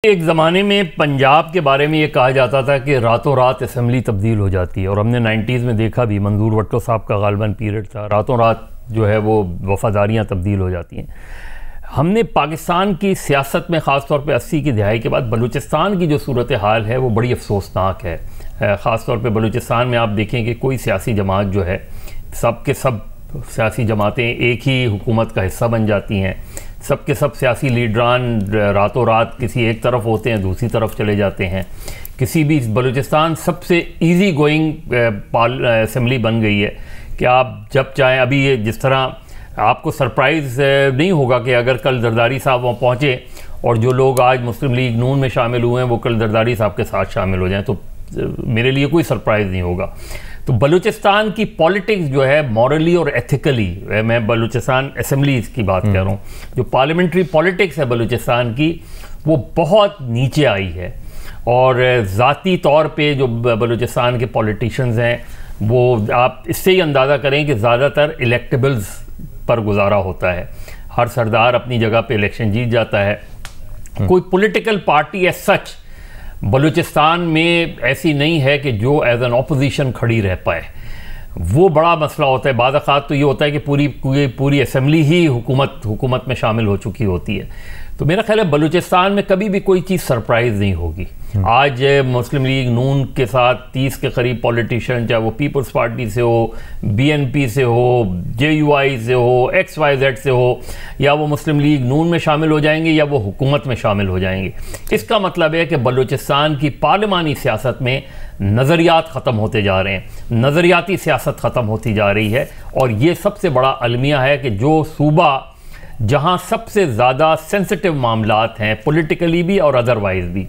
ایک زمانے میں پنجاب کے بارے میں یہ کہا جاتا تھا کہ راتوں رات اسمبلی تبدیل ہو جاتی ہے، اور ہم نے 90s میں دیکھا بھی، منظور بھٹو صاحب کا غالباً پیریڈ تھا، راتوں رات جو ہے وہ وفاداریاں تبدیل ہو جاتی ہیں۔ ہم نے پاکستان کی سیاست میں خاص طور پہ 80 کی دہائی کے بعد بلوچستان کی جو صورتحال ہے وہ بڑی افسوسناک ہے۔ خاص طور پہ بلوچستان میں آپ دیکھیں کہ کوئی سیاسی جماعت جو ہے، سب کے سب سیاسی جماعتیں ایک ہی حکومت کا حصہ بن جاتی ہیں، سب کے سب سیاسی لیڈران راتوں رات کسی ایک طرف ہوتے ہیں، دوسری طرف چلے جاتے ہیں۔ کسی بھی بلوچستان سب سے ایزی گوئنگ اسمبلی بن گئی ہے کہ آپ جب چاہیں، ابھی یہ جس طرح آپ کو سرپرائز نہیں ہوگا کہ اگر کل زرداری صاحب وہاں پہنچے اور جو لوگ آج مسلم لیگ نون میں شامل ہوئے ہیں وہ کل زرداری صاحب کے ساتھ شامل ہو جائیں، تو میرے لیے کوئی سرپرائز نہیں ہوگا۔ تو بلوچستان کی پولیٹکس جو ہے مورلی اور ایتھیکلی، میں بلوچستان اسمبلیز کی بات کر رہا ہوں، جو پارلیمنٹری پولیٹکس ہے بلوچستان کی، وہ بہت نیچے آئی ہے۔ اور ذاتی طور پہ جو بلوچستان کے پولیٹیشنز ہیں وہ آپ اس سے ہی اندازہ کریں کہ زیادہ تر الیکٹیبلز پر گزارا ہوتا ہے، ہر سردار اپنی جگہ پہ الیکشن جیت جاتا ہے۔ کوئی political party as such Balochistan میں ایسی نہیں ہے کہ جو ایز این اپوزیشن کھڑی رہ پائے۔ وہ بڑا مسئلہ ہوتا ہے، بعض اوقات تو یہ ہوتا ہے کہ پوری اسمبلی ہی حکومت میں شامل ہو چکی ہوتی ہے۔ تو میرا خیال ہے بلوچستان میں کبھی بھی کوئی چیز سرپرائز نہیں ہوگی۔ آج مسلم لیگ نون کے ساتھ 30 کے قریب پولیٹیشین، چاہے وہ پیپلز پارٹی سے ہو، بی این پی سے ہو، جے یو آئی سے ہو، ایکس وائی زیڈ سے ہو، یا وہ مسلم لیگ نون میں شامل ہو جائیں گے یا وہ حکومت میں شامل ہو جائیں گے۔ اس کا مطلب ہے کہ بلوچستان کی پارلیمانی سیاست میں نظریات ختم ہوتے جا رہے ہیں، نظریاتی سیاست ختم ہوتی جا رہی ہے، اور یہ سب سے بڑا المیہ ہے کہ جو صوبہ جہاں سب سے زیادہ سینسٹیو معاملات ہیں پولیٹیکلی بھی اور ادروائز بھی،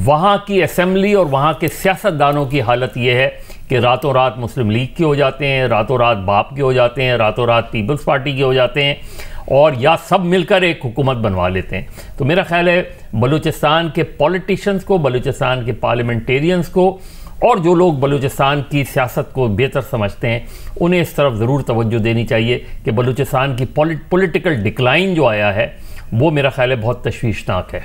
وہاں کی اسمبلی اور وہاں کے سیاستدانوں کی حالت یہ ہے کہ راتوں رات مسلم لیگ کے ہو جاتے ہیں، راتوں رات باپ کے ہو جاتے ہیں، راتوں رات پیپلز پارٹی کے ہو جاتے ہیں، اور یا سب مل کر ایک حکومت بنوا لیتے ہیں۔ تو میرا خیال ہے بلوچستان کے پولیٹیشنز کو، بلوچستان کے پارلیمنٹیرینز کو، اور جو لوگ بلوچستان کی سیاست کو بہتر سمجھتے ہیں، انہیں اس طرف ضرور توجہ دینی چاہیے کہ بلوچستان کی پولیٹیکل ڈکلائن جو آیا ہے وہ میرا خیال ہے بہت تشویشناک ہے۔